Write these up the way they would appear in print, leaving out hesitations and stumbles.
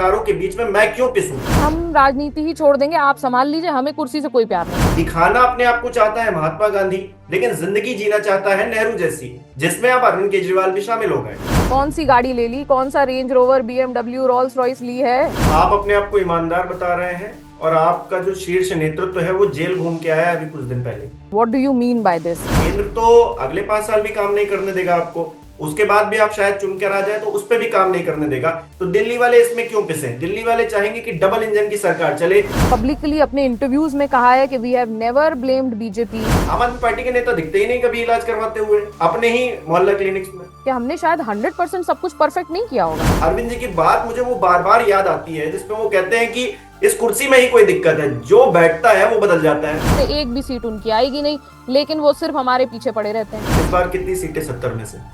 कलाकारों के बीच में मैं क्यों पिसूं? हम राजनीति ही छोड़ देंगे, आप संभाल लीजिए, हमें कुर्सी से कोई प्यार नहीं। दिखाना अपने आप को चाहता है महात्मा गांधी, लेकिन जिंदगी जीना चाहता है नेहरू जैसी, जिसमें अब अरविंद केजरीवाल भी शामिल हो गए। कौन सी गाड़ी ले ली, कौन सा Range Rover, BMW, Rolls Royce ली है? आप अपने आप को ईमानदार बता रहे हैं और आपका जो शीर्ष नेतृत्व है वो जेल घूम के आया है अभी कुछ दिन पहले। What do you mean by this? केंद्र तो अगले 5 साल भी काम नहीं करने देगा आपको, उसके बाद भी आप शायद चुनकर आ जाए तो उस पर भी काम नहीं करने देगा। तो दिल्ली वाले इसमें क्यों पिसे? दिल्ली वाले चाहेंगे कि डबल इंजन की सरकार चले। पब्लिकली अपने इंटरव्यूज में कहा है कि we have never blamed BJP. Aam Aadmi party के नेता दिखते ही नहीं कभी इलाज करवाते हुए अपने ही मोहल्ला क्लिनिक्स में। कि हमने शायद 100% सब कुछ परफेक्ट नहीं किया होगा। अरविंद जी की बात मुझे वो बार बार याद आती है जिसमें वो कहते हैं कि इस कुर्सी में ही कोई दिक्कत है, जो बैठता है वो बदल जाता है। तो एक भी सीट उनकी आएगी नहीं, लेकिन वो सिर्फ हमारे पीछे पड़े रहते हैं। इस बार कितनी सीटें? 70 में से।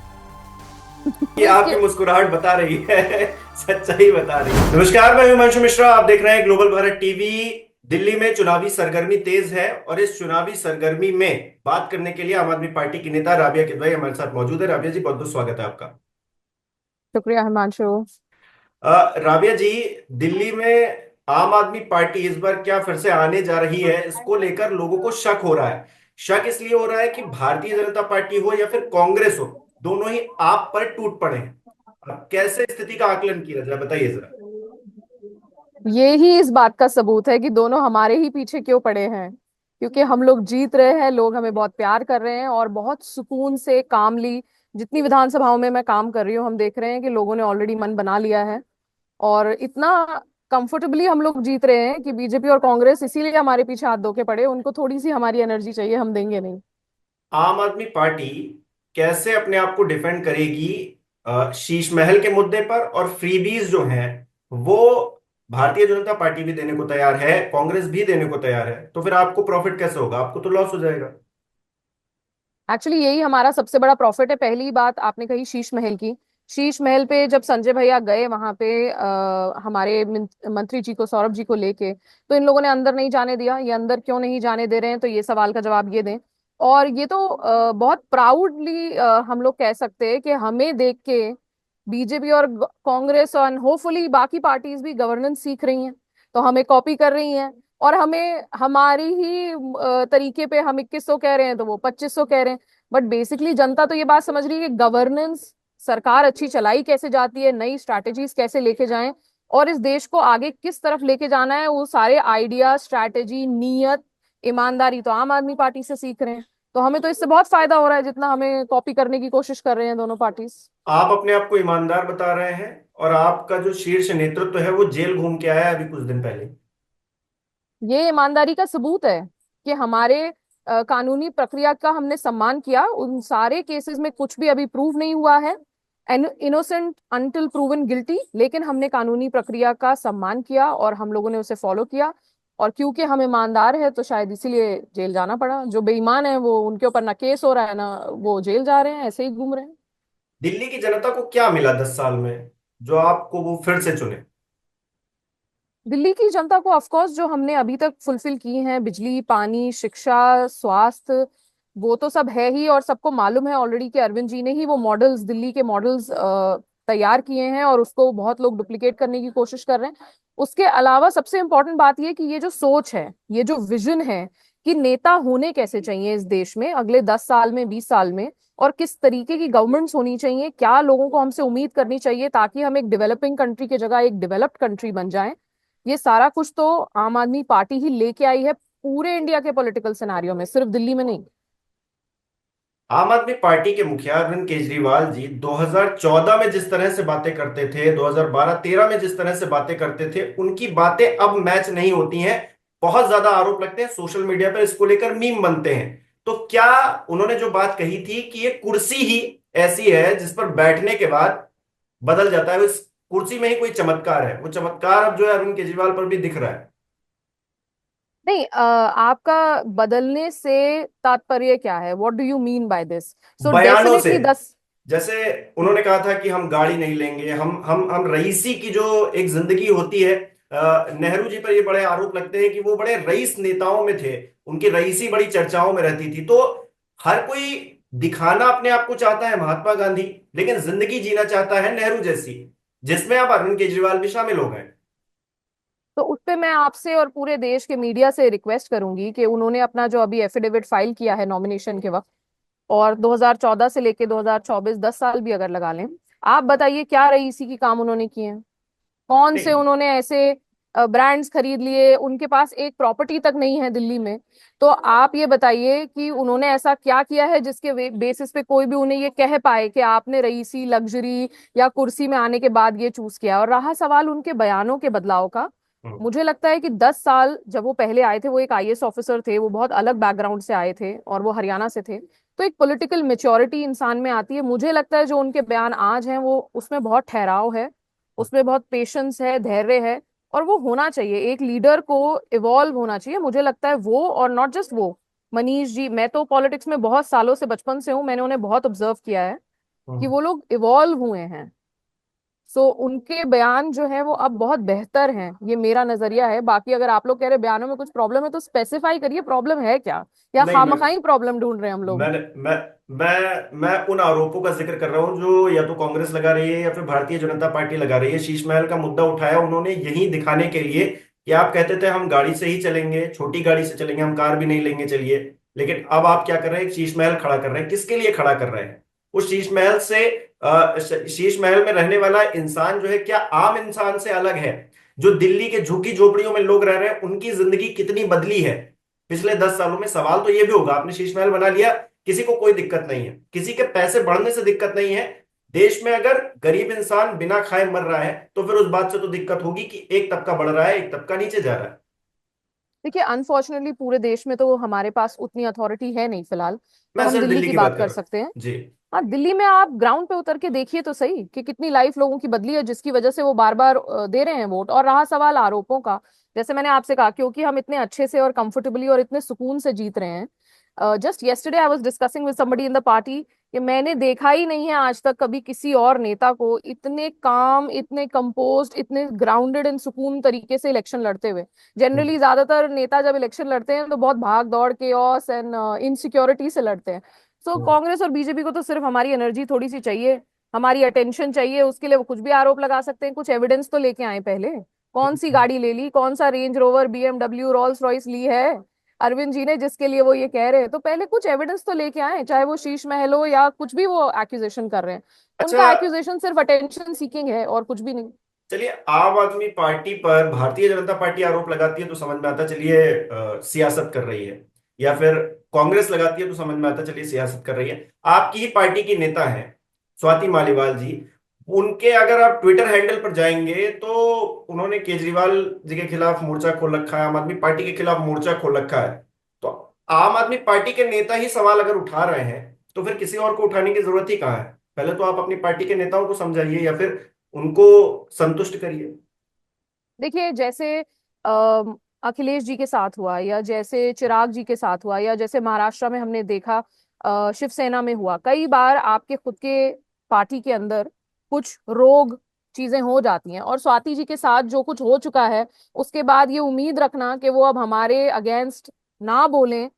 ये आपकी मुस्कुराहट बता रही है, सच्चाई बता रही है। नमस्कार, मैं हिमांशु मिश्रा, आप देख रहे हैं ग्लोबल भारत टीवी। दिल्ली में चुनावी सरगर्मी तेज है और इस चुनावी सरगर्मी में बात करने के लिए आम आदमी पार्टी की नेता राबिया किदवई हमारे साथ मौजूद है। राबिया जी, बहुत बहुत स्वागत है आपका। शुक्रिया हिमांशु। राबिया जी, दिल्ली में आम आदमी पार्टी इस बार क्या फिर से आने जा रही है, इसको लेकर लोगों को शक हो रहा है। शक इसलिए हो रहा है कि भारतीय जनता पार्टी हो या फिर कांग्रेस हो, दोनों ही आप पर टूट पड़े हैं। अब कैसे स्थिति का आकलन किया जाए, बताइए जरा। ये ही इस बात का सबूत है कि दोनों हमारे ही पीछे क्यों पड़े हैं, क्योंकि हम लोग जीत रहे हैं, लोग हमें बहुत प्यार कर रहे हैं और बहुत सुकून से कामली, जितनी विधानसभाओं में मैं काम कर रही हूँ, हम देख रहे हैं कि लोगों ने ऑलरेडी मन बना लिया है और इतना कंफर्टेबली हम लोग जीत रहे हैं कि बीजेपी और कांग्रेस इसीलिए हमारे पीछे हाथ धो के पड़े। उनको थोड़ी सी हमारी एनर्जी चाहिए, हम देंगे नहीं। आम आदमी पार्टी कैसे अपने आप को डिफेंड करेगी शीश महल के मुद्दे पर? और फ्रीबीज जो हैं वो भारतीय जनता पार्टी भी देने को तैयार है, कांग्रेस भी देने को तैयार है, तो फिर आपको प्रॉफिट कैसे होगा? आपको तो लॉस हो जाएगा। एक्चुअली यही हमारा सबसे बड़ा प्रॉफिट है। पहली बात आपने कही शीश महल की। शीश महल पे जब संजय भैया गए वहां पे हमारे मंत्री जी को, सौरभ जी को लेके, तो इन लोगों ने अंदर नहीं जाने दिया। ये अंदर क्यों नहीं जाने दे रहे हैं, तो ये सवाल का जवाब ये दें। और ये तो बहुत प्राउडली हम लोग कह सकते हैं कि हमें देख के बीजेपी और कांग्रेस और होपफुली बाकी पार्टीज भी गवर्नेंस सीख रही हैं, तो हमें कॉपी कर रही हैं। और हमें हमारी ही तरीके पे हम 2100 कह रहे हैं तो वो 2500 कह रहे हैं। बट बेसिकली जनता तो ये बात समझ रही है कि गवर्नेंस, सरकार अच्छी चलाई कैसे जाती है, नई स्ट्रैटेजीज कैसे लेके जाएं और इस देश को आगे किस तरफ लेके जाना है, वो सारे आइडिया, स्ट्रैटेजी, नीयत, ईमानदारी तो आम आदमी पार्टी से सीख रहे हैं। तो हमें तो इससे बहुत फायदा हो रहा है जितना हमें कॉपी करने की कोशिश कर रहे हैं दोनों पार्टीज। आप अपने आप को ईमानदार बता रहे हैं और आपका जो शीर्ष नेतृत्व है वो जेल घूम के आया है अभी कुछ दिन पहले। ये ईमानदारी का सबूत है कि हमारे कानूनी प्रक्रिया का हमने सम्मान किया। उन सारे केसेस में कुछ भी अभी प्रूव नहीं हुआ है, इनोसेंट अनटिल प्रूवन गिल्टी, लेकिन हमने कानूनी प्रक्रिया का सम्मान किया और हम लोगों ने उसे फॉलो किया। और क्योंकि हम ईमानदार है तो शायद इसीलिए जेल जाना पड़ा। जो बेईमान है वो, उनके ऊपर ना केस हो रहा है ना वो जेल जा रहे हैं, ऐसे ही घूम रहे हैं। दिल्ली की जनता को क्या मिला 10 साल में जो आपको वो फिर से चुने? दिल्ली की जनता को ऑफ कोर्स जो हमने अभी तक फुलफिल की हैं, बिजली, पानी, शिक्षा, स्वास्थ्य, वो तो सब है ही। और सबको मालूम है ऑलरेडी कि अरविंद जी ने ही वो मॉडल्स, दिल्ली के मॉडल्स तैयार किए हैं और उसको बहुत लोग डुप्लीकेट करने की कोशिश कर रहे हैं। उसके अलावा सबसे इम्पोर्टेंट बात ये कि ये जो सोच है, ये जो विजन है कि नेता होने कैसे चाहिए इस देश में अगले 10 साल में, 20 साल में, और किस तरीके की गवर्नमेंट्स होनी चाहिए, क्या लोगों को हमसे उम्मीद करनी चाहिए ताकि हम एक डेवलपिंग कंट्री की जगह एक डेवलप्ड कंट्री बन जाएं, ये सारा कुछ तो आम आदमी पार्टी ही लेके आई है पूरे इंडिया के पॉलिटिकल सिनारियो में, सिर्फ दिल्ली में नहीं। आम आदमी पार्टी के मुखिया अरविंद केजरीवाल जी 2014 में जिस तरह से बातें करते थे, 2012-13 में जिस तरह से बातें करते थे, उनकी बातें अब मैच नहीं होती हैं। बहुत ज्यादा आरोप लगते हैं, सोशल मीडिया पर इसको लेकर मीम बनते हैं। तो क्या उन्होंने जो बात कही थी कि ये कुर्सी ही ऐसी है जिस पर बैठने के बाद बदल जाता है, उस कुर्सी में ही कोई चमत्कार है, वो चमत्कार अब जो है अरविंद केजरीवाल पर भी दिख रहा है। नहीं, आपका बदलने से तात्पर्य क्या है? What do you mean by this? So बयानों से, डेफिनेटली 10। जैसे उन्होंने कहा था कि हम गाड़ी नहीं लेंगे, हम रईसी की जो एक जिंदगी होती है। नेहरू जी पर ये बड़े आरोप लगते हैं कि वो बड़े रईस नेताओं में थे, उनकी रईसी बड़ी चर्चाओं में रहती थी। तो हर कोई दिखाना अपने आप को चाहता है महात्मा गांधी, लेकिन जिंदगी जीना चाहता है नेहरू जैसी, जिसमें अब अरविंद केजरीवाल भी शामिल हो गए। तो उस पे मैं आपसे और पूरे देश के मीडिया से रिक्वेस्ट करूंगी कि उन्होंने अपना जो अभी एफिडेविट फाइल किया है नॉमिनेशन के वक्त, और 2014 से लेके 2024 10 साल भी अगर लगा लें, आप बताइए क्या रईसी की काम उन्होंने किए हैं? कौन से नहीं उन्होंने ऐसे ब्रांड्स खरीद लिए, उनके पास एक प्रॉपर्टी तक नहीं है दिल्ली में। तो आप ये बताइए कि उन्होंने ऐसा क्या किया है जिसके बेसिस पे कोई भी उन्हें ये कह पाए कि आपने रईसी, लग्जरी या कुर्सी में आने के बाद ये चूज किया। और रहा सवाल उनके बयानों के बदलाव का, हम्म, मुझे लगता है कि 10 साल जब वो पहले आए थे, वो एक आईएएस ऑफिसर थे, वो बहुत अलग बैकग्राउंड से आए थे और वो हरियाणा से थे। तो एक पॉलिटिकल मेच्योरिटी इंसान में आती है। मुझे लगता है जो उनके बयान आज हैं वो उसमें बहुत ठहराव है, उसमें बहुत पेशेंस है, धैर्य है। और वो होना चाहिए, एक लीडर को इवॉल्व होना चाहिए। मुझे लगता है वो, और नॉट जस्ट वो, मनीष जी, मैं तो पॉलिटिक्स में बहुत सालों से, बचपन से हूँ, मैंने उन्हें बहुत ऑब्जर्व किया है कि हम्म। वो लोग इवॉल्व हुए हैं। सो उनके बयान जो है वो अब बहुत बेहतर हैं, ये मेरा नजरिया है। बाकी अगर आप लोग कह रहे बयानों में कुछ प्रॉब्लम है तो स्पेसिफाई करिए प्रॉब्लम है क्या, या नहीं खामखाई प्रॉब्लम ढूंढ रहे हैं हम लोग। मैंने मैं उन आरोपों का जिक्र कर रहा हूं जो या तो कांग्रेस लगा रही है या फिर भारतीय जनता पार्टी लगा रही है। शीश महल का मुद्दा उठाया उन्होंने यही दिखाने के लिए कि आप कहते थे हम गाड़ी से ही चलेंगे, छोटी गाड़ी से चलेंगे, हम कार भी नहीं लेंगे चलिए। लेकिन अब आप क्या कर रहे हैं, शीश महल खड़ा कर रहे हैं। किसके लिए खड़ा कर रहे हैं? उस शीश महल से शीश महल में रहने वाला इंसान जो है क्या आम इंसान से अलग है? जो दिल्ली के झुग्गी झोपड़ियों में लोग रह रहे हैं उनकी जिंदगी कितनी बदली है पिछले 10 सालों में? सवाल तो ये भी होगा। आपने शीश महल बना लिया, किसी को कोई दिक्कत नहीं है, किसी के पैसे बढ़ने से दिक्कत नहीं है। देश में अगर गरीब इंसान बिना खाए मर रहा है तो फिर उस बात से तो दिक्कत होगी कि एक तबका बढ़ रहा है, एक तबका नीचे जा रहा है। देखिए, अनफॉर्चुनेटली पूरे देश में तो हमारे पास उतनी अथॉरिटी है नहीं फिलहाल। तो मैं हम सिर्फ दिल्ली दिल्ली की की बात बात कर कर रहा हूँ। सकते हैं। जी। हाँ, दिल्ली में आप ग्राउंड पे उतर के देखिए तो सही कि कितनी लाइफ लोगों की बदली है, जिसकी वजह से वो बार बार दे रहे हैं वोट। और रहा सवाल आरोपों का, जैसे मैंने आपसे कहा, क्योंकि हम इतने अच्छे से और कंफर्टेबली और इतने सुकून से जीत रहे हैं। Just yesterday I was discussing with somebody in the party कि मैंने देखा ही नहीं है आज तक कभी किसी और नेता को इतने काम, इतने कंपोज्ड, इतने ग्राउंडेड एंड सुकून तरीके से इलेक्शन लड़ते हुए। हम्म, जनरली ज्यादातर नेता जब इलेक्शन लड़ते हैं तो बहुत भाग दौड़, केओस एंड इनसिक्योरिटी से लड़ते हैं। सो हम्म, कांग्रेस और बीजेपी को तो सिर्फ हमारी एनर्जी थोड़ी सी चाहिए, हमारी अटेंशन चाहिए। उसके लिए वो कुछ भी आरोप लगा सकते हैं। कुछ एविडेंस तो लेके आए पहले। कौन सी हम्म। गाड़ी ले ली, कौन सा Range Rover, BMW, Rolls Royce ली है अरविंद जी ने, जिसके लिए वो ये कह रहे हैं? तो पहले कुछ एविडेंस तो लेके आए, चाहे वो शीश महल हो या कुछ भी वो एक्यूजेशन कर रहे हैं। अच्छा, उनका एक्यूजेशन सिर्फ अटेंशन सीकिंग है और कुछ भी नहीं। चलिए आम आदमी पार्टी पर भारतीय जनता पार्टी आरोप लगाती है तो समझ में आता है, चलिए सियासत कर रही है। या फिर कांग्रेस लगाती है तो समझ में आता है, चलिए सियासत कर रही है। आपकी ही पार्टी की नेता है स्वाति मालीवाल जी, उनके अगर आप ट्विटर हैंडल पर जाएंगे तो उन्होंने केजरीवाल जी के खिलाफ मोर्चा खोल रखा है, आम आदमी पार्टी के खिलाफ मोर्चा खोल रखा है। तो आम आदमी पार्टी के नेता ही सवाल अगर उठा रहे हैं तो फिर किसी और को उठाने की जरूरत ही कहाँ है? पहले तो आप अपनी पार्टी के नेताओं को समझाइए या फिर उनको संतुष्ट करिए। देखिए, जैसे अखिलेश जी के साथ हुआ, या जैसे चिराग जी के साथ हुआ, या जैसे महाराष्ट्र में हमने देखा शिवसेना में हुआ, कई बार आपके खुद के पार्टी के अंदर कुछ रोग चीजें हो जाती हैं। और स्वाति जी के साथ जो कुछ हो चुका है, उसके बाद ये उम्मीद रखना कि वो अब हमारे अगेंस्ट ना बोलें,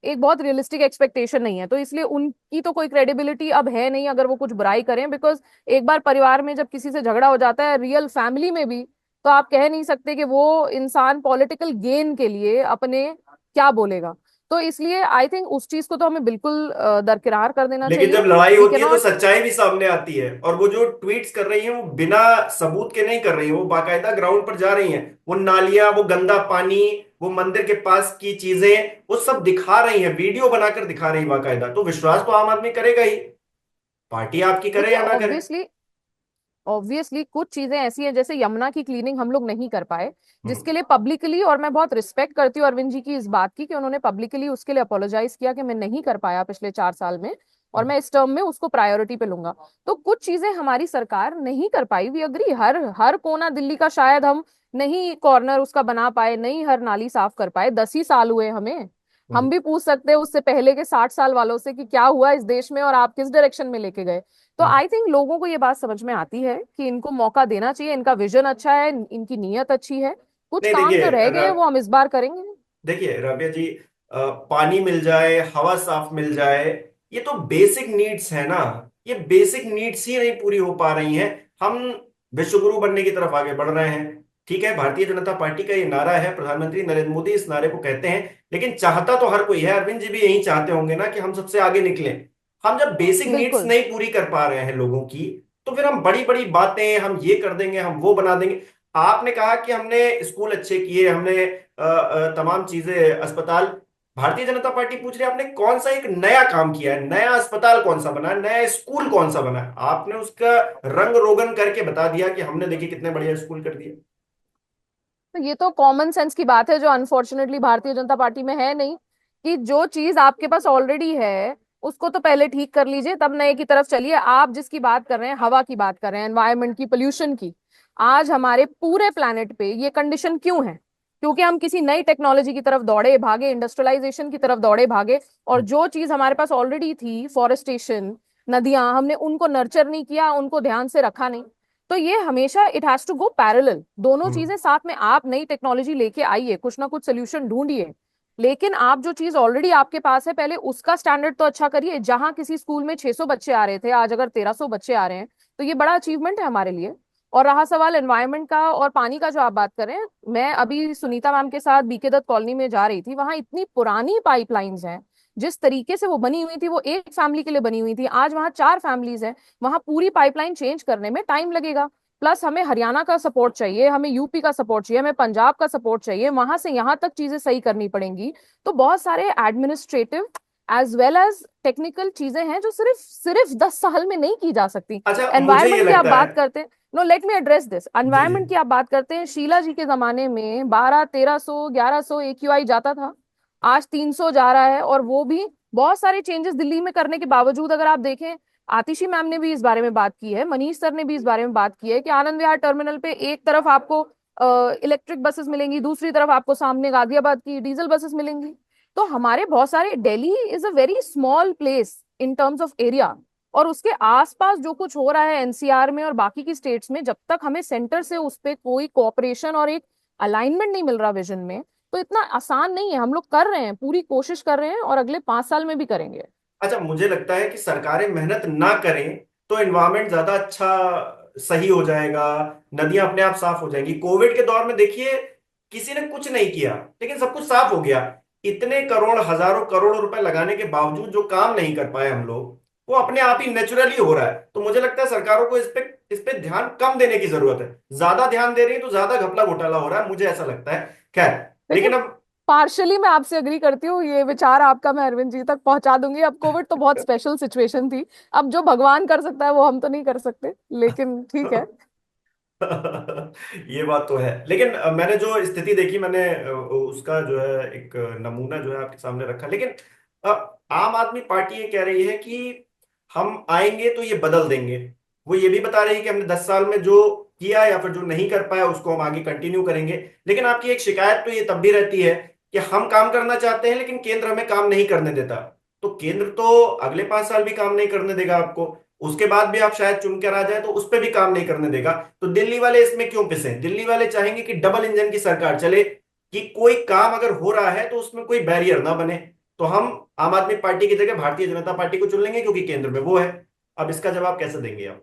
एक बहुत रियलिस्टिक एक्सपेक्टेशन नहीं है। तो इसलिए उनकी तो कोई क्रेडिबिलिटी अब है नहीं अगर वो कुछ बुराई करें, बिकॉज एक बार परिवार में जब किसी से झगड़ा हो जाता है, रियल फैमिली में भी, तो आप कह नहीं सकते कि वो इंसान पॉलिटिकल गेन के लिए अपने क्या बोलेगा। तो इसलिए आई थिंक उस चीज को तो हमें बिल्कुल दरकिरार कर देना लेकिन चाहिए। जब लड़ाई वी होती है तो कैनॉट। सच्चाई भी सामने आती है, और वो जो ट्वीट्स कर रही हैं वो बिना सबूत के नहीं कर रही हैं, वो बाकायदा ग्राउंड पर जा रही हैं। वो नालियां, वो गंदा पानी, वो मंदिर के पास की चीजें, वो सब दिखा रही हैं, वीडियो बनाकर दिखा रही हैं बाकायदा। तो विश्वास तो आम आदमी करेगा ही, पार्टी आपकी करे देखिए, या ना करे। ऑब्वियसली ऑब्वियसली कुछ चीजें ऐसी हैं, जैसे यमुना की क्लीनिंग हम लोग नहीं कर पाए, हम्म, जिसके लिए पब्लिकली, और मैं बहुत रिस्पेक्ट करती हूँ अरविंद जी की इस बात की कि उन्होंने पब्लिकली उसके लिए अपोलोजाइज किया कि मैं नहीं कर पाया पिछले 4 साल में, और हम्म, मैं इस टर्म में उसको प्रायोरिटी पे लूंगा। तो कुछ चीजें हमारी सरकार नहीं कर पाई, वी अग्री। हर हर कोना दिल्ली का शायद हम नहीं कॉर्नर उसका बना पाए, नहीं हर नाली साफ कर पाए, 10 ही साल हुए हमें। हम्म। हम भी पूछ सकते हैं उससे पहले के 60 साल वालों से कि क्या हुआ इस देश में और आप किस डायरेक्शन में लेके गए। तो हम्म। आई थिंक लोगों को ये बात समझ में आती है कि इनको मौका देना चाहिए, इनका विजन अच्छा है, इनकी नीयत अच्छी है। कुछ नहीं काम देखिए जो रह गए हैं वो हम इस बार करेंगे। देखिए राबिया जी, पानी मिल जाए, हवा साफ मिल जाए, ये तो बेसिक नीड्स है ना। ये बेसिक नीड्स ही नहीं पूरी हो पा रही हैं। हम विश्वगुरु बनने की तरफ आगे बढ़ रहे हैं, ठीक है, भारतीय जनता पार्टी का ये नारा है, प्रधानमंत्री नरेंद्र मोदी इस नारे को कहते हैं, लेकिन चाहता तो हर कोई है। अरविंद जी भी यही चाहते होंगे ना कि हम सबसे आगे निकलें। हम जब बेसिक नीड्स बिल्कुल। नहीं पूरी कर पा रहे हैं लोगों की, तो फिर हम बड़ी बड़ी बातें, हम ये कर देंगे, हम वो बना देंगे। आपने कहा कि हमने स्कूल अच्छे किए, हमने तमाम चीजें, अस्पताल। भारतीय जनता पार्टी पूछ रही है आपने कौन सा एक नया काम किया है, नया अस्पताल कौन सा बना है, नया स्कूल कौन सा बना है? आपने उसका रंग रोगन करके बता दिया कि हमने देखिए कितने बढ़िया स्कूल कर दिए। तो ये तो कॉमन सेंस की बात है जो अनफॉर्चुनेटली भारतीय जनता पार्टी में है नहीं, कि जो चीज आपके पास ऑलरेडी है उसको तो पहले ठीक कर लीजिए तब नए की तरफ चलिए। आप जिसकी बात कर रहे हैं, हवा की बात कर रहे हैं, एनवायरनमेंट की, पोल्यूशन की, आज हमारे पूरे प्लेनेट पे ये कंडीशन क्यों है? क्योंकि हम किसी नई टेक्नोलॉजी की तरफ दौड़े भागे, इंडस्ट्रियलाइजेशन की तरफ दौड़े भागे, और जो चीज हमारे पास ऑलरेडी थी, फॉरेस्टेशन, नदियां, हमने उनको नर्चर नहीं किया, उनको ध्यान से रखा नहीं। तो ये हमेशा it has to go parallel, दोनों हम्म। चीजें साथ में। आप नई टेक्नोलॉजी लेके आइए, कुछ ना कुछ सोल्यूशन ढूंढिए, लेकिन आप जो चीज ऑलरेडी आपके पास है पहले उसका स्टैंडर्ड तो अच्छा करिए। जहां किसी स्कूल में 600 बच्चे आ रहे थे, आज अगर 1300 बच्चे आ रहे हैं, तो ये बड़ा अचीवमेंट है हमारे लिए। और रहा सवाल एनवायरनमेंट का और पानी का जो आप बात कर रहे हैं, मैं अभी सुनीता मैम के साथ बीके दत्त कॉलोनी में जा रही थी, वहां इतनी पुरानी पाइपलाइंस हैं। जिस तरीके से वो बनी हुई थी वो एक फैमिली के लिए बनी हुई थी, आज वहां 4 फैमिलीज हैं। वहां पूरी पाइपलाइन चेंज करने में टाइम लगेगा। प्लस हमें हरियाणा का सपोर्ट चाहिए, हमें यूपी का सपोर्ट चाहिए, हमें पंजाब का सपोर्ट चाहिए, वहां से यहाँ तक चीजें सही करनी पड़ेंगी। तो बहुत सारे administrative as well as technical चीजें हैं जो सिर्फ सिर्फ 10 साल में नहीं की जा सकती। अच्छा, मुझे ये एनवायरमेंट की आप लगता है। बात करते हैं, no let me address this, जी जी। एनवायरमेंट की आप बात करते हैं, शीला जी के जमाने में 1200 1300 1100 AQI जाता था, आज 300 जा रहा है। और वो भी बहुत सारे चेंजेस दिल्ली में करने के बावजूद, अगर आप देखें, आतिशी मैम ने भी इस बारे में बात की है, मनीष सर ने भी इस बारे में बात की है, कि आनंद विहार टर्मिनल पे एक तरफ आपको इलेक्ट्रिक बसेस मिलेंगी, दूसरी तरफ आपको सामने गाजियाबाद की डीजल बसेस मिलेंगी। तो हमारे बहुत सारे, Delhi is a very small place in terms of area, और उसके आसपास जो कुछ हो रहा है एनसीआर में और बाकी की स्टेट्स में, जब तक हमें सेंटर से उस पे कोई कोऑपरेशन और एक अलाइनमेंट नहीं मिल रहा विजन में, तो इतना आसान नहीं है। हम लोग कर रहे हैं, पूरी कोशिश कर रहे हैं, और अगले 5 साल में भी करेंगे। अच्छा, मुझे लगता है कि सरकारें मेहनत ना करें तो एनवायरमेंट ज्यादा अच्छा सही हो जाएगा, नदियां अपने आप साफ हो जाएंगी। कोविड के दौर में देखिए, किसी ने कुछ नहीं किया लेकिन सब कुछ साफ हो गया। इतने करोड़, हजारों करोड़ रुपए लगाने के बावजूद जो काम नहीं कर पाए हम लोग, वो अपने आप ही नेचुरली हो रहा है। तो मुझे लगता है सरकारों को इस पे ध्यान कम देने की जरूरत है। ज्यादा ध्यान दे रही है तो ज्यादा घपला घोटाला हो रहा है, मुझे ऐसा लगता है। खैर, देखिए, लेकिन अब पार्शली मैं आपसे अग्री करती हूँ, ये विचार आपका मैं अरविंद जी तक पहुंचा दूंगी। अब कोविड तो बहुत स्पेशल सिचुएशन थी, अब जो भगवान कर सकता है वो हम तो नहीं कर सकते, लेकिन ठीक है। ये बात तो है, लेकिन मैंने जो स्थिति देखी, मैंने उसका जो है एक नमूना जो है आपके सामने रखा। लेकिन अ, आम आदमी पार्टी ये कह रही है कि हम आएंगे तो ये बदल देंगे। वो ये भी बता रही है कि हमने 10 साल में जो किया या फिर जो नहीं कर पाया उसको हम आगे कंटिन्यू करेंगे। लेकिन आपकी एक शिकायत तो ये तब भी रहती है कि हम काम करना चाहते हैं लेकिन केंद्र हमें काम नहीं करने देता। तो केंद्र तो अगले 5 साल भी काम नहीं करने देगा आपको, उसके बाद भी आप शायद चुनकर आ जाए तो उस पर भी काम नहीं करने देगा। तो दिल्ली वाले इसमें क्यों पिसे? दिल्ली वाले चाहेंगे कि डबल इंजन की सरकार चले, कि कोई काम अगर हो रहा है तो उसमें कोई बैरियर ना बने। तो हम आम आदमी पार्टी की जगह भारतीय जनता पार्टी को चुन लेंगे क्योंकि केंद्र में वो है। अब इसका जवाब कैसे देंगे आप?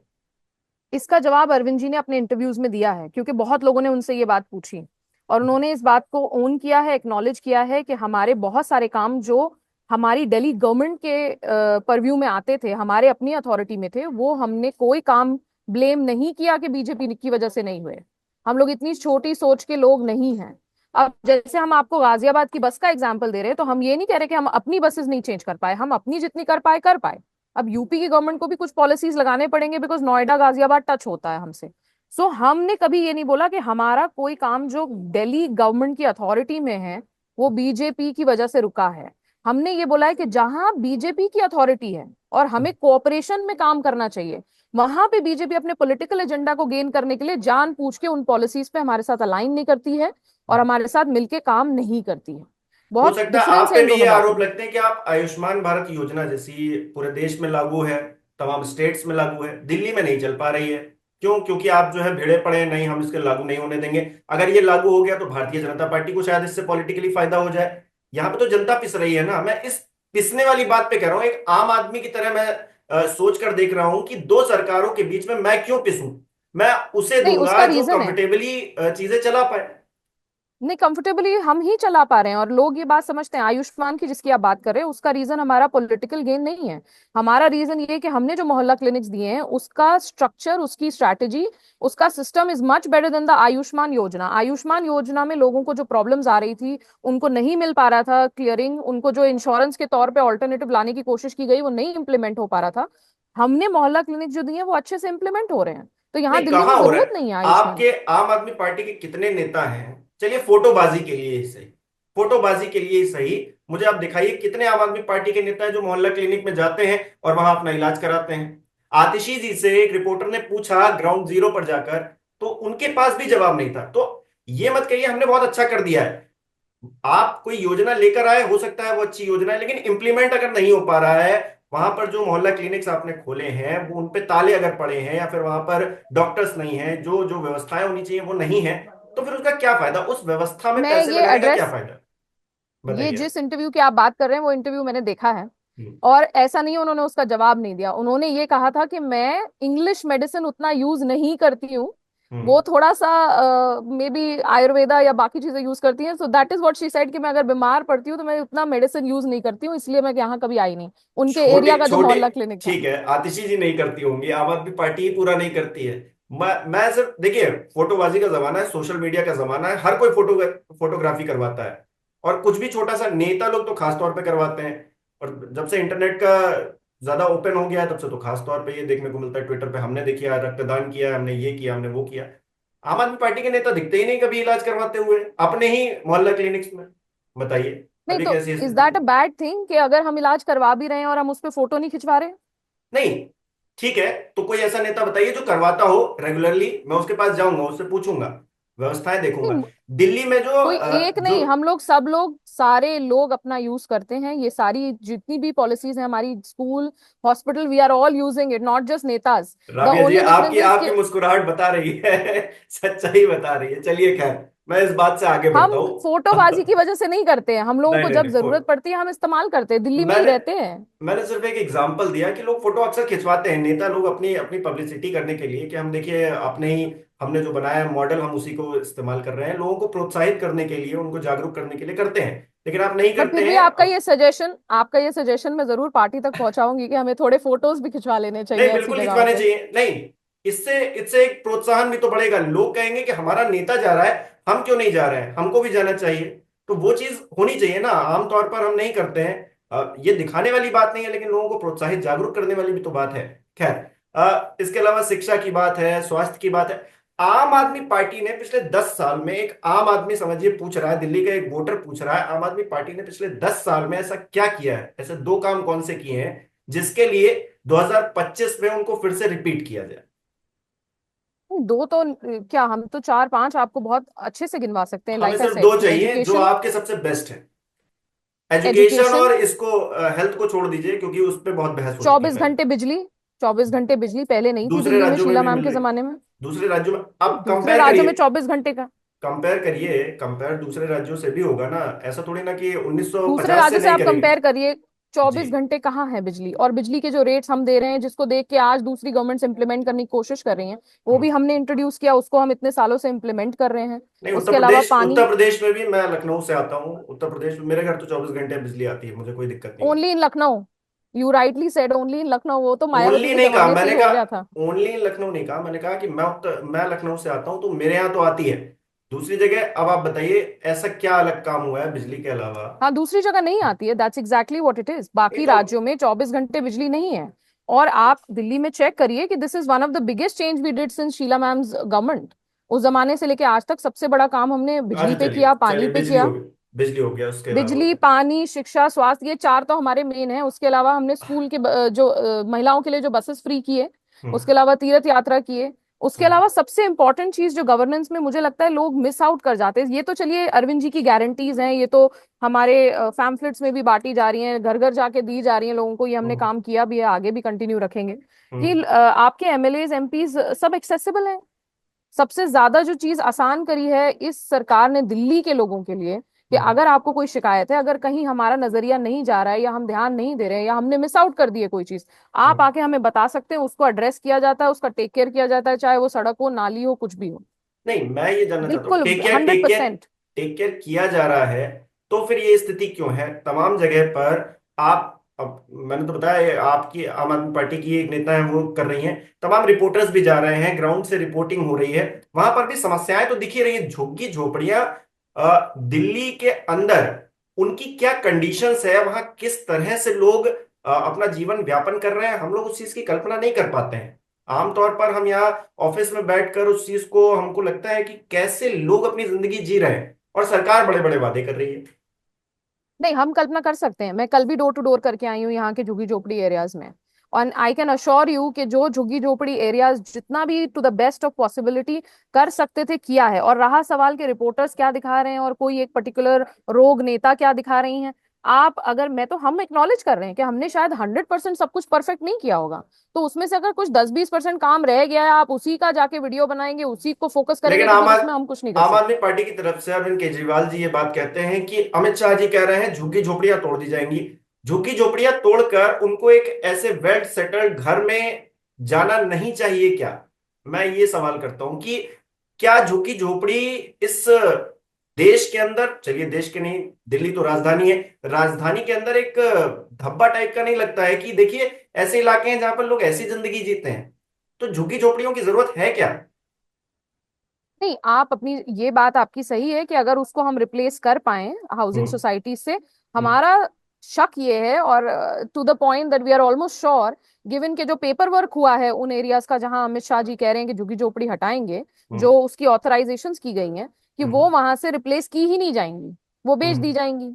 इसका जवाब अरविंद जी ने अपने इंटरव्यूज में दिया है, क्योंकि बहुत लोगों ने उनसे ये बात पूछी, और उन्होंने इस बात को ओन किया है, एक्नॉलेज किया है, कि हमारे बहुत सारे काम जो हमारी दिल्ली गवर्नमेंट के परव्यू में आते थे, हमारे अपनी अथॉरिटी में थे, वो हमने कोई काम ब्लेम नहीं किया कि बीजेपी की वजह से नहीं हुए। हम लोग इतनी छोटी सोच के लोग नहीं हैं। अब जैसे हम आपको गाजियाबाद की बस का एग्जाम्पल दे रहे हैं, तो हम ये नहीं कह रहे कि हम अपनी बसेस नहीं चेंज कर पाए, हम अपनी जितनी कर पाए कर पाए। अब यूपी की गवर्नमेंट को भी कुछ पॉलिसीज लगाने पड़ेंगे, बिकॉज नोएडा गाजियाबाद टच होता है हमसे। सो हमने कभी ये नहीं बोला कि हमारा कोई काम जो दिल्ली गवर्नमेंट की अथॉरिटी में है वो बीजेपी की वजह से रुका है। हमने ये बोला है कि जहां बीजेपी की अथॉरिटी है और हमें कोऑपरेशन में काम करना चाहिए, वहां पे बीजेपी अपने पॉलिटिकल एजेंडा को गेन करने के लिए जान पूछ के उन पॉलिसीज पे हमारे साथ अलाइन नहीं करती है, और हमारे साथ मिलके काम नहीं करती है। हो बहुत सकता है आप डिफरेंस है पे इन भी ये दोनों बातों आरोप में। लगते हैं कि आप आयुष्मान भारत योजना जैसी पूरे देश में लागू है, तमाम स्टेट्स में लागू है, दिल्ली में नहीं चल पा रही है। क्यों? क्योंकि आप जो है भिड़े पड़े हैं, नहीं हम इसके लागू नहीं होने देंगे। अगर ये लागू हो गया तो भारतीय जनता पार्टी को शायद इससे पॉलिटिकली फायदा हो जाए। यहाँ पे तो जनता पिस रही है ना। मैं इस पिसने वाली बात पे कह रहा हूँ, एक आम आदमी की तरह मैं सोच कर देख रहा हूं कि दो सरकारों के बीच में मैं क्यों पिसूं। मैं उसे नहीं, दूंगा उसका जो रीजन है। कंफर्टेबली चीजें चला पाए। नहीं, कंफर्टेबली हम ही चला पा रहे हैं, और लोग ये बात समझते हैं। आयुष्मान की जिसकी आप बात कर रहे हैं, उसका रीजन हमारा पॉलिटिकल गेन नहीं है। हमारा रीजन ये है कि हमने जो मोहल्ला क्लिनिक्स दिए हैं, उसका स्ट्रक्चर, उसकी स्ट्रैटेजी, उसका system is much better than the Ayushman योजना। आयुष्मान योजना में लोगों को जो प्रॉब्लम्स आ रही थी, उनको नहीं मिल पा रहा था क्लियरिंग, उनको जो इंश्योरेंस के तौर पे ऑल्टरनेटिव लाने की कोशिश की गई वो नहीं इम्प्लीमेंट हो पा रहा था। हमने मोहल्ला क्लिनिक जो दिए हैं वो अच्छे से इम्प्लीमेंट हो रहे हैं। तो यहाँ नहीं, दिल्ली में कहाँ हो रहा जरूरत है? नहीं है आयुष्मान आपके आम आदमी पार्टी के कितने नेता हैं? चलिए फोटोबाजी के लिए ही सही, फोटोबाजी के लिए ही सही, मुझे आप दिखाइए कितने आम आदमी पार्टी के नेता हैं जो मोहल्ला क्लिनिक में जाते हैं और वहां अपना इलाज कराते हैं। आतिशी जी से एक रिपोर्टर ने पूछा ग्राउंड जीरो पर जाकर, तो उनके पास भी जवाब नहीं था। तो ये मत कहिए हमने बहुत अच्छा कर दिया है। आप कोई योजना लेकर आए, हो सकता है वो अच्छी योजना है, लेकिन इंप्लीमेंट अगर नहीं हो पा रहा है, वहां पर जो मोहल्ला क्लिनिक्स आपने खोले हैं वो उन पे ताले अगर पड़े हैं, या फिर वहां पर डॉक्टर्स नहीं है, जो जो व्यवस्थाएं होनी चाहिए वो नहीं है, तो फिर उसका क्या फायदा? उस व्यवस्था में मैं पैसे ये लगाने का क्या एड्रेस, फायदा? ये बताइए आप। जिस इंटरव्यू की आप बात कर रहे हैं वो इंटरव्यू मैंने देखा है। हम्म। और ऐसा नहीं है उन्होंने उसका जवाब नहीं दिया। उन्होंने ये कहा था कि मैं इंग्लिश मेडिसिन उतना यूज नहीं करती हूँ, हम्म। वो थोड़ा सा मे बी आयुर्वेदा या बाकी चीजें यूज करती हैं। So that is what she said कि मैं अगर बीमार पड़ती हूँ तो मैं उतना मेडिसिन यूज नहीं करती हूँ, इसलिए मैं यहाँ कभी आई नहीं। उनके छोटे एरिया का जो छोटे, मोहल्ला क्लिनिक था। ठीक है, आतिशी जी नहीं करती होंगी, आम आदमी पार्टी ही पूरा नहीं करती है। मैं सिर्फ देखिए, फोटोबाजी का जमाना है, सोशल मीडिया का जमाना है, हर कोई फोटोग्राफी करवाता है। और कुछ भी छोटा सा नेता लोग तो खास तौर पे करवाते हैं। और जब से इंटरनेट का ज्यादा ओपन हो गया है, तब से तो खास तौर पे ये देखने को मिलता है, ट्विटर पे हमने देखिए रक्तदान किया, हमने ये किया, हमने वो किया। आम आदमी पार्टी के नेता दिखते ही नहीं कभी इलाज करवाते हुए अपने ही मोहल्ला क्लिनिक्स में। बताइए नहीं अभी तो कैसी है इज स्थिति? दैट अ बैड थिंग कि अगर हम इलाज करवा भी रहे हैं और हम उस पर फोटो नहीं खिंचवा रहे? नहीं, ठीक है, तो कोई ऐसा नेता बताइए जो करवाता हो रेगुलरली, मैं उसके पास जाऊंगा, उससे पूछूंगा, व्यवस्थाएं देखूंगा। नहीं, दिल्ली में जो कोई एक जो नहीं, हम लोग सब लोग सारे लोग अपना यूज करते हैं। ये सारी जितनी भी पॉलिसीज हैं हमारी, school, hospital, we are all using it, not just netas. The Rabia ji, only आपकी डिफरेंस इज कि आपकी मुस्कुराहट बता रही है सच्चाई बता रही है। चलिए खैर, मैं इस बात से आगे बढ़ता हम हूँ फोटोबाजी की वजह से नहीं करते हैं। हम लोगों नहीं को नहीं जब नहीं, जरूरत पड़ती है हम इस्तेमाल करते हैं, दिल्ली में ही मैंने रहते हैं। मैंने सिर्फ एक एग्जांपल दिया कि लोग फोटो अक्सर खिंचवाते हैं, नेता लोग अपनी अपनी पब्लिसिटी करने के लिए, कि हम देखिए अपने ही, हमने जो बनाया है मॉडल, हम उसी को इस्तेमाल कर रहे हैं, लोगों को प्रोत्साहित करने के लिए, उनको जागरूक करने के लिए करते हैं। लेकिन आप नहीं बट करते फिर भी हैं आपका ये सजेशन मैं जरूर पार्टी तक पहुंचाऊंगी कि हमें थोड़े फोटोज भी खिंचवा लेने नहीं, चाहिए ऐसी बिल्कुल जगहों खिंचवाने पे। चाहिए। नहीं, इससे इससे एक प्रोत्साहन भी तो बढ़ेगा, लोग कहेंगे कि हमारा नेता जा रहा है, हम क्यों नहीं जा रहे हैं, हमको भी जाना चाहिए। तो वो चीज होनी चाहिए ना, आमतौर पर हम नहीं करते हैं। ये दिखाने वाली बात नहीं है, लेकिन लोगों को प्रोत्साहित जागरूक करने वाली भी तो बात है। खैर, इसके अलावा शिक्षा की बात है, स्वास्थ्य की बात है। आम आदमी पार्टी ने पिछले 10 साल में, एक आम आदमी समझिए पूछ रहा है, दिल्ली का एक वोटर पूछ रहा है, आम आदमी पार्टी ने पिछले 10 साल में ऐसा क्या किया है, ऐसे दो काम कौन से किए हैं जिसके लिए 2025 में उनको फिर से रिपीट किया जाए? दो तो क्या, हम तो चार पांच आपको बहुत अच्छे से गिनवा सकते हैं। हमें लाइक आई सिर्फ सेड दो कि चाहिए जो एजुकेशन, आपके सबसे बेस्ट है। एजुकेशन एजुकेशन, और इसको, हेल्थ को छोड़ दीजिए क्योंकि उस पर बहुत बहस हो चुकी है 24 पहले। घंटे बिजली। 24 घंटे बिजली पहले नहीं थी दूसरे दिल्ली में राज्यों में शीला भी मैम मिल के रही, जमाने में। दूसरे राज्यों में अब दूसरे कंपेयर राज्यों करिए, में 24 घंटे का, कंपेयर दूसरे राज्यों से भी होगा ना। ऐसा थोड़ी ना कि दूसरे 1950 से राज्यों से नहीं आप करेंगे। कंपेयर करिए। जी। 24 घंटे कहाँ है बिजली? और बिजली के जो रेट्स हम दे रहे हैं, जिसको देख के आज दूसरी गवर्नमेंट्स इंप्लीमेंट करने की कोशिश कर रही हैं, वो हम्म। भी हमने इंट्रोड्यूस किया, उसको हम इतने सालों से इंप्लीमेंट कर रहे हैं। नहीं, उसके अलावा पानी, उत्तर प्रदेश में भी, मैं लखनऊ से आता हूँ, उत्तर प्रदेश में मेरे घर तो 24 घंटे बिजली आती है, मुझे कोई दिक्कत नहीं only in Lucknow, you rightly said only in Lucknow, वो तो मायावती ओनली के नहीं कहा जमाने से ही मैंने, हो कहा गया था। ओनली लखनऊ नहीं कहा मैंने, कहा कि मैं लखनऊ से आता हूं तो मेरे यहाँ तो आती है, दूसरी जगह अब आप बताइए ऐसा क्या अलग काम हुआ है बिजली के अलावा? हाँ, दूसरी जगह नहीं आती है, that's exactly what it is. नहीं बाकी तो, राज्यों में 24 घंटे बिजली नहीं है। और आप दिल्ली में चेक करिए कि this is one of the biggest change we did since Sheila ma'am's government. उस जमाने से लेके आज तक सबसे बड़ा काम हमने अच्छा बिजली पे चलिए किया, पानी चलिए, पे किया। बिजली हो गया, उसके अलावा बिजली, बताइए। पानी, शिक्षा, स्वास्थ्य, ये चार तो हमारे मेन है। उसके अलावा हमने स्कूल के महिलाओं के लिए जो बसेस फ्री किए। हम्म। उसके अलावा तीर्थ यात्रा किए। उसके हम्म। अलावा सबसे इंपॉर्टेंट चीज जो गवर्नेंस में मुझे लगता है लोग मिस आउट कर जाते हैं, ये तो चलिए अरविंद जी की गारंटीज हैं, ये तो हमारे पैम्फलेट्स में भी बांटी जा रही हैं, घर घर जाके दी जा रही हैं लोगों को, ये हमने हम्म। काम किया भी है, आगे भी कंटिन्यू रखेंगे कि हम्म। आपके एमएलएज एमपीज सब एक्सेसिबल हैं। सबसे ज्यादा जो चीज आसान करी है इस सरकार ने दिल्ली के लोगों के लिए, कि अगर आपको कोई शिकायत है, अगर कहीं हमारा नजरिया नहीं जा रहा है या हम ध्यान नहीं दे रहे हैं या हमने मिस आउट कर दी है कोई चीज, आप हम्म। आके हमें बता सकते हैं, उसको एड्रेस किया जाता है, उसका टेक केयर किया जाता है, चाहे वो सड़क हो, नाली हो, कुछ भी हो। नहीं, मैं ये जानना चाहता हूँ, बिल्कुल take care, hundred take care, percent take care किया जा रहा है, तो फिर ये स्थिति क्यों है तमाम जगह पर? आप, अब मैंने तो बताया आपकी आम आदमी पार्टी की एक नेता है, वो कर रही हैं, तमाम रिपोर्टर्स भी जा रहे हैं, ग्राउंड से रिपोर्टिंग हो रही है, वहां पर भी समस्याएं तो दिख ही रही है। झुग्गी झोपड़ियां दिल्ली के अंदर, उनकी क्या कंडीशंस है, वहां किस तरह से लोग अपना जीवन व्यापन कर रहे हैं, हम लोग उस चीज की कल्पना नहीं कर पाते हैं। आमतौर पर हम यहाँ ऑफिस में बैठकर उस चीज को, हमको लगता है कि कैसे लोग अपनी जिंदगी जी रहे हैं और सरकार बड़े बड़े वादे कर रही है। नहीं, हम कल्पना कर सकते हैं। मैं कल भी डोर टू डोर करके आई हूँ यहाँ के झुग्गी झोपड़ी एरियाज में। और आई कैन अश्योर यू कि जो झुग्गी झोपड़ी एरियाज जितना भी to the best of possibility कर सकते थे, किया है। और रहा सवाल के रिपोर्टर्स क्या दिखा रहे हैं और कोई एक पर्टिकुलर रोग नेता क्या दिखा रही हैं, आप अगर, मैं तो, हम एक्नॉलेज कर रहे हैं कि हमने शायद 100% सब कुछ परफेक्ट नहीं किया होगा। तो उसमें से अगर कुछ 10-20% काम रह गया है, आप उसी का जाके वीडियो बनाएंगे, उसी को फोकस लेकिन करेंगे, तो फिर उसमें हम कुछ नहीं कर आम सकते। आदमी पार्टी की तरफ से अरविंद केजरीवाल जी ये बात कहते हैं कि अमित शाह जी कह रहे हैं झुग्गी झोपड़ियां तोड़ दी जाएंगी। झुग्गी झोपड़ियां तोड़कर उनको एक ऐसे वेल सेटल्ड घर में जाना नहीं चाहिए क्या? मैं ये सवाल करता हूं कि क्या झुग्गी झोपड़ी इस देश के अंदर, चलिए देश के नहीं, दिल्ली तो राजधानी है, राजधानी के अंदर एक धब्बा टाइप का नहीं लगता है कि देखिए ऐसे इलाके हैं जहां पर लोग ऐसी जिंदगी जीते हैं, तो झुग्गी झोपड़ियों की जरूरत है क्या? नहीं, आप अपनी, ये बात आपकी सही है कि अगर उसको हम रिप्लेस कर पाए हाउसिंग हम्म। सोसाइटी से, हम्म। हमारा शक ये है, और to the point that we are almost sure, given के जो पेपर वर्क हुआ है उन एरियाज का जहां अमित शाह जी कह रहे हैं कि झुग्गी झोपड़ी हटाएंगे, हम्म। जो उसकी ऑथराइजेशंस की गई हैं, कि वो हम्म। वहां से रिप्लेस की ही नहीं जाएंगी, वो बेच दी हम्म। जाएंगी,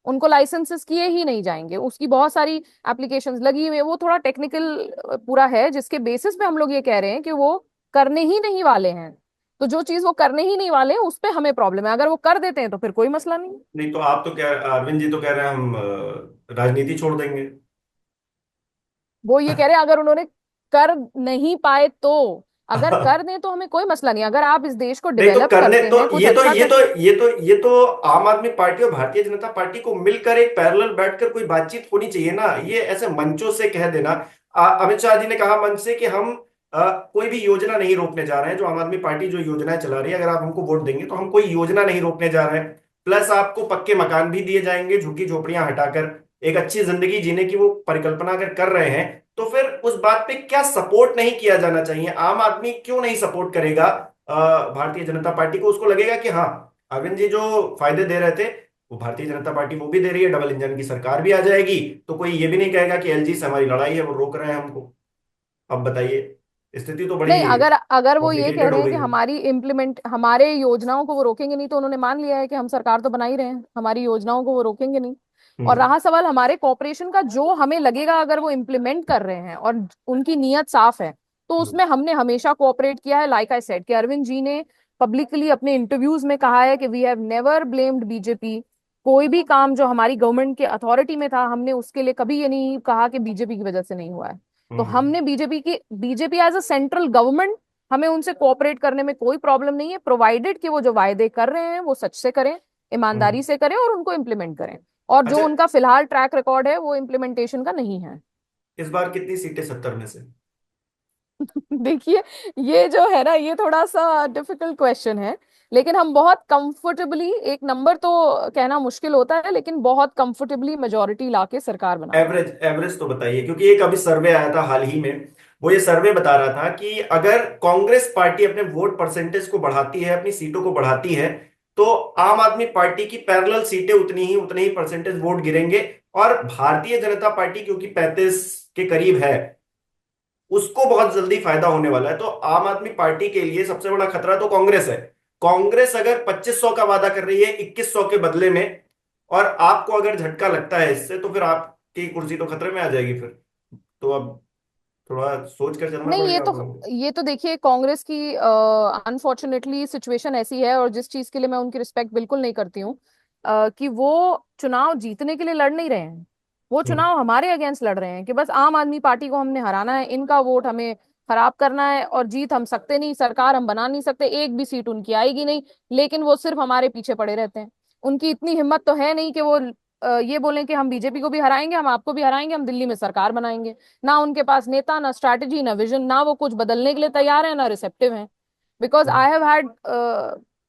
उनको लाइसेंसेस किए ही नहीं जाएंगे। उसकी बहुत सारी एप्लीकेशंस लगी हुई है, वो थोड़ा टेक्निकल पूरा है, जिसके बेसिस पे हम लोग ये कह रहे हैं कि वो करने ही नहीं वाले हैं। तो जो चीज वो करने ही नहीं वाले हैं उस पे हमें प्रॉब्लम है। अगर वो कर देते हैं तो फिर कोई मसला नहीं। नहीं तो आप तो क्या, अरविंद जी तो कह रहे हैं हम राजनीति छोड़ देंगे। वो ये कह रहे हैं अगर उन्होंने कर नहीं पाए तो, अगर कर दें तो हमें कोई मसला नहीं। अगर आप इस देश को नहीं तो डेवलप करने करते तो हैं, कुछ ये तो अच्छा ये तो करते। आम आदमी पार्टी और भारतीय जनता पार्टी को मिलकर एक पैरेलल बैठकर कोई बातचीत होनी चाहिए ना, ये ऐसे मंचों से कह देना। अमित शाह जी ने कहा मंच से कि हम कोई भी योजना नहीं रोकने जा रहे हैं, जो आम आदमी पार्टी जो योजनाएं चला रही है, अगर आप हमको वोट देंगे तो हम कोई योजना नहीं रोकने जा रहे हैं, प्लस आपको पक्के मकान भी दिए जाएंगे, झुग्गी झोपड़ियां हटाकर एक अच्छी जिंदगी जीने की वो परिकल्पना अगर कर रहे हैं, तो फिर उस बात पे क्या सपोर्ट नहीं किया जाना चाहिए? आम आदमी क्यों नहीं सपोर्ट करेगा भारतीय जनता पार्टी को? उसको लगेगा कि हाँ, अरविंद जी जो फायदे दे रहे थे वो भारतीय जनता पार्टी वो भी दे रही है, डबल इंजन की सरकार भी आ जाएगी, तो कोई ये भी नहीं कहेगा कि एलजी से हमारी लड़ाई है, वो रोक रहे हैं हमको। अब बताइए, स्थिति तो बड़ी नहीं, अगर अगर वो ये कह कॉम्प्लिकेटेड रहे हो हैं गई कि है। हमारी इम्प्लीमेंट, हमारे योजनाओं को वो रोकेंगे नहीं, तो उन्होंने मान लिया है कि हम सरकार तो बना ही रहे हैं, हमारी योजनाओं को वो रोकेंगे नहीं। और हम्म। रहा सवाल हमारे कॉपरेशन का, जो हमें लगेगा अगर वो इम्प्लीमेंट कर रहे हैं और उनकी नीयत साफ है, तो हम्म। उसमें हमने हमेशा कोऑपरेट किया है। लाइक आई सेड कि अरविंद जी ने पब्लिकली अपने इंटरव्यूज में कहा है कि we have never blamed BJP. कोई भी काम जो हमारी गवर्नमेंट के अथॉरिटी में था, हमने उसके लिए कभी ये नहीं कहा कि बीजेपी की वजह से नहीं हुआ है। तो हम्म। हमने BJP as a central government, हमें उनसे कोऑपरेट करने में कोई प्रॉब्लम नहीं है, प्रोवाइडेड कि वो जो वायदे कर रहे हैं वो सच से करें, ईमानदारी हम्म। से करें और उनको इम्प्लीमेंट करें। और जो अच्छा, उनका फिलहाल ट्रैक रिकॉर्ड है वो इम्प्लीमेंटेशन का नहीं है। इस बार कितनी सीटें 70 में से? देखिए, ये जो है ना, ये थोड़ा सा डिफिकल्ट क्वेश्चन है। लेकिन हम बहुत कंफर्टेबली, एक नंबर तो कहना मुश्किल होता है, लेकिन बहुत कंफर्टेबली मेजोरिटी लाके सरकार बना एवरेज, पाएंगे। एवरेज तो बताइए, क्योंकि एक अभी सर्वे आया था हाल ही में, वो ये सर्वे बता रहा था कि अगर कांग्रेस पार्टी अपने वोट परसेंटेज को बढ़ाती है, अपनी सीटों को बढ़ाती है, तो आम आदमी पार्टी की पैरेलल सीटें उतनी ही परसेंटेज वोट गिरेंगे, और भारतीय जनता पार्टी क्योंकि 35 के करीब है, उसको बहुत जल्दी फायदा होने वाला है। तो आम आदमी पार्टी के लिए सबसे बड़ा खतरा तो कांग्रेस है। कांग्रेस अगर 2500 का वादा कर रही है 2100 के बदले में, और आपको अगर झटका लगता है इससे, तो फिर आपकी कुर्सी तो खतरे में आ जाएगी फिर। तो अब थोड़ा सोच कर चलना नहीं, पड़ेगा आप लोगों को। ये तो देखिए, कांग्रेस की अनफॉर्चुनेटली सिचुएशन ऐसी है, और जिस चीज के लिए मैं उनकी रिस्पेक्ट बिल्कुल नहीं करती हूँ, कि वो चुनाव जीतने के लिए लड़ नहीं रहे हैं। वो हम्म। चुनाव हमारे अगेंस्ट लड़ रहे हैं कि बस आम आदमी पार्टी को हमने हराना है, इनका वोट हमें खराब करना है, और जीत हम सकते नहीं, सरकार हम बना नहीं सकते, एक भी सीट उनकी आएगी नहीं, लेकिन वो सिर्फ हमारे पीछे पड़े रहते हैं। उनकी इतनी हिम्मत तो है नहीं कि वो ये बोलें कि हम बीजेपी को भी हराएंगे, हम आपको भी हराएंगे, हम दिल्ली में सरकार बनाएंगे। ना उनके पास नेता, ना स्ट्रैटेजी, ना विजन, ना वो कुछ बदलने के लिए तैयार है, ना रिसेप्टिव है। Because I have had,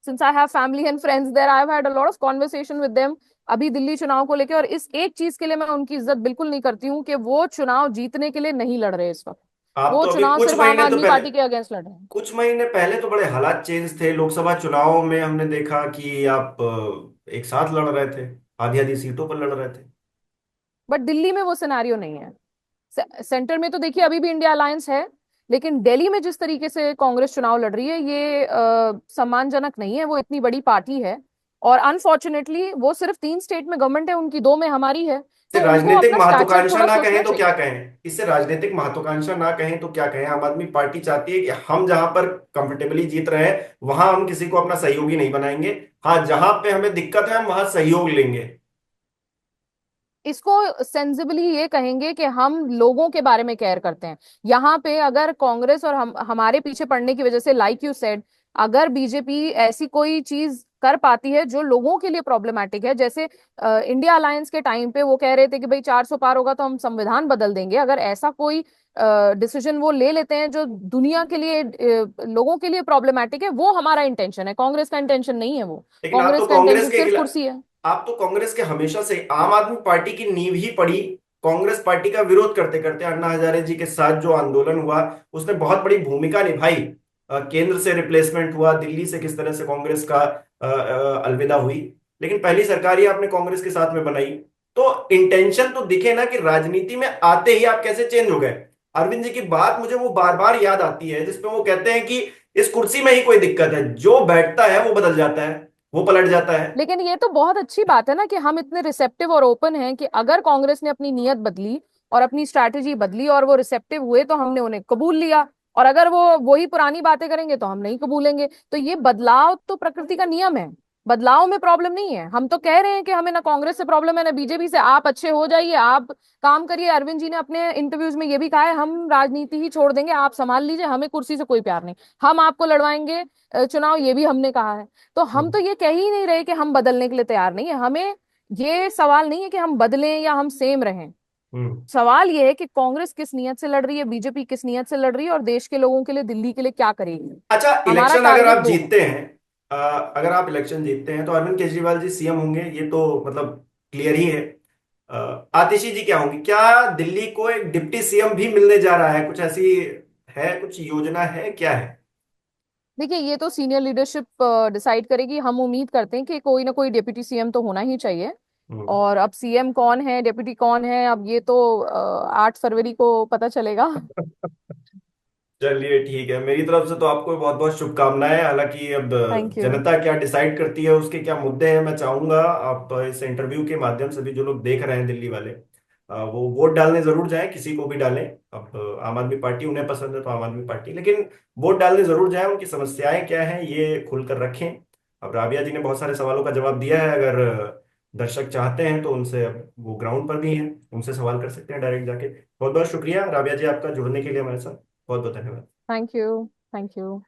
since I have family and friends there, I have had a lot of conversation with them अभी दिल्ली चुनाव को लेके। और इस एक चीज के लिए मैं उनकी इज्जत बिल्कुल नहीं करती हूँ कि वो चुनाव जीतने के लिए नहीं लड़ रहे इस वक्त। आप वो तो अभी चुनाव कुछ सिर्फ आम महीने तो आदमी पहले, पार्टी के अगेंस्ट लड़ रहे हैं। कुछ महीने पहले तो बड़े हालात चेंज थे लोकसभा चुनाव में, हमने देखा कि आप एक साथ लड़ रहे थे, आधी आधी सीटों पर लड़ रहे थे। बट दिल्ली में वो सिनारियो नहीं है। सेंटर में तो देखिए अभी भी इंडिया अलायंस है, लेकिन दिल्ली में जिस तरीके से कांग्रेस चुनाव लड़ रही है, ये सम्मानजनक नहीं है। वो इतनी बड़ी पार्टी है, और अनफॉर्चुनेटली वो सिर्फ 3 स्टेट में गवर्नमेंट है, उनकी 2 में हमारी है। इससे तो उनको राजनीतिक अपना स्टैचर महत्वाकांक्षा थोड़ा ना कहें सोचना तो क्या चाहिए। कहें, इससे राजनीतिक महत्वाकांक्षा ना कहें तो क्या कहें। आम आदमी पार्टी चाहती है कि हम जहां पर कंफर्टेबली जीत रहे हैं वहां हम किसी को अपना सहयोगी नहीं बनाएंगे। हाँ, जहां पे हमें दिक्कत है हम वहां सहयोग लेंगे। इसको सेंसिबली ये कहेंगे कि हम लोगों के बारे में केयर करते हैं। यहाँ पे अगर कांग्रेस और हम हमारे पीछे पड़ने की वजह से, लाइक यू सेड, अगर बीजेपी ऐसी कोई चीज कर पाती है जो लोगों के लिए प्रॉब्लमेटिक है, जैसे इंडिया अलायंस के टाइम पे वो कह रहे थे कि भाई 400 पार होगा तो हम संविधान बदल देंगे, अगर ऐसा कोई डिसीजन वो ले लेते हैं जो दुनिया के लिए, लोगों के लिए प्रॉब्लमेटिक है, वो हमारा इंटेंशन है, कांग्रेस का इंटेंशन नहीं है वो। लेकिन आप तो कांग्रेस का कांग्रेस इंटेंशन के सिर्फ खिलाफ, कुर्सी है। आप तो कांग्रेस के हमेशा से, आम आदमी पार्टी की नींव ही पड़ी कांग्रेस पार्टी का विरोध करते करते। अन्ना हजारे जी के साथ जो आंदोलन हुआ उसने बहुत बड़ी भूमिका निभाई। केंद्र से रिप्लेसमेंट हुआ, दिल्ली से किस तरह से कांग्रेस का अलविदा हुई। लेकिन पहली सरकार ही आपने कांग्रेस के साथ में बनाई। तो इंटेंशन तो दिखे ना कि राजनीति में आते ही आप कैसे चेंज हो गए। अरविंद जी की बात मुझे वो बार बार याद आती है जिसपे वो कहते हैं कि इस कुर्सी में ही कोई दिक्कत है, जो बैठता है वो बदल जाता है, वो पलट जाता है। लेकिन ये तो बहुत अच्छी बात है ना कि हम इतने रिसेप्टिव और ओपन हैं कि अगर कांग्रेस ने अपनी नीयत बदली और अपनी स्ट्रैटेजी बदली और वो रिसेप्टिव हुए तो हमने उन्हें कबूल लिया, और अगर वो वही पुरानी बातें करेंगे तो हम नहीं कबूलेंगे। तो ये बदलाव तो प्रकृति का नियम है, बदलाव में प्रॉब्लम नहीं है। हम तो कह रहे हैं कि हमें ना कांग्रेस से प्रॉब्लम है ना बीजेपी से, आप अच्छे हो जाइए, आप काम करिए। अरविंद जी ने अपने इंटरव्यूज में ये भी कहा है, हम राजनीति ही छोड़ देंगे, आप संभाल लीजिए, हमें कुर्सी से कोई प्यार नहीं, हम आपको लड़वाएंगे चुनाव, ये भी हमने कहा है। तो हम तो ये कह ही नहीं रहे कि हम बदलने के लिए तैयार नहीं है। हमें ये सवाल नहीं है कि हम बदलें या हम सेम रहें। हम्म। सवाल ये है कि कांग्रेस किस नियत से लड़ रही है, बीजेपी किस नियत से लड़ रही है, और देश के लोगों के लिए, दिल्ली के लिए क्या करेगी। अच्छा, हमारा इलेक्शन अगर टारगेट आप दो है। जीतते हैं, अगर आप इलेक्शन जीतते हैं तो अरविंद केजरीवाल जी सीएम होंगे, ये तो मतलब क्लियर ही है। आतिशी जी क्या होंगी? क्या दिल्ली को एक डिप्टी सीएम भी मिलने जा रहा है? कुछ ऐसी है, कुछ योजना है, क्या है? देखिए, ये तो सीनियर लीडरशिप डिसाइड करेगी। हम उम्मीद करते हैं कि कोई ना कोई डिप्टी सीएम तो होना ही चाहिए। हम्म। और अब सीएम कौन है, डिप्टी कौन है, अब ये तो 8 फरवरी को पता चलेगा। चलिए ठीक है, मेरी तरफ से तो आपको बहुत बहुत शुभकामनाएं। हालांकि अब थैंक यू। जनता क्या डिसाइड करती है, उसके क्या मुद्दे हैं, मैं चाहूंगा आप इस इंटरव्यू के माध्यम से भी जो लोग देख रहे हैं दिल्ली वाले, वो वोट डालने जरूर जाएं, किसी को भी डालें। अब आम आदमी पार्टी उन्हें पसंद है तो आम आदमी पार्टी, लेकिन वोट डालने जरूर जाएं, उनकी समस्याएं क्या हैं ये खुलकर रखें। अब राबिया जी ने बहुत सारे सवालों का जवाब दिया है। अगर दर्शक चाहते हैं तो उनसे, अब वो ग्राउंड पर भी हैं, उनसे सवाल कर सकते हैं डायरेक्ट जाके। बहुत बहुत शुक्रिया राबिया जी आपका जुड़ने के लिए हमारे साथ। बहुत बहुत धन्यवाद। Thank you. Thank you.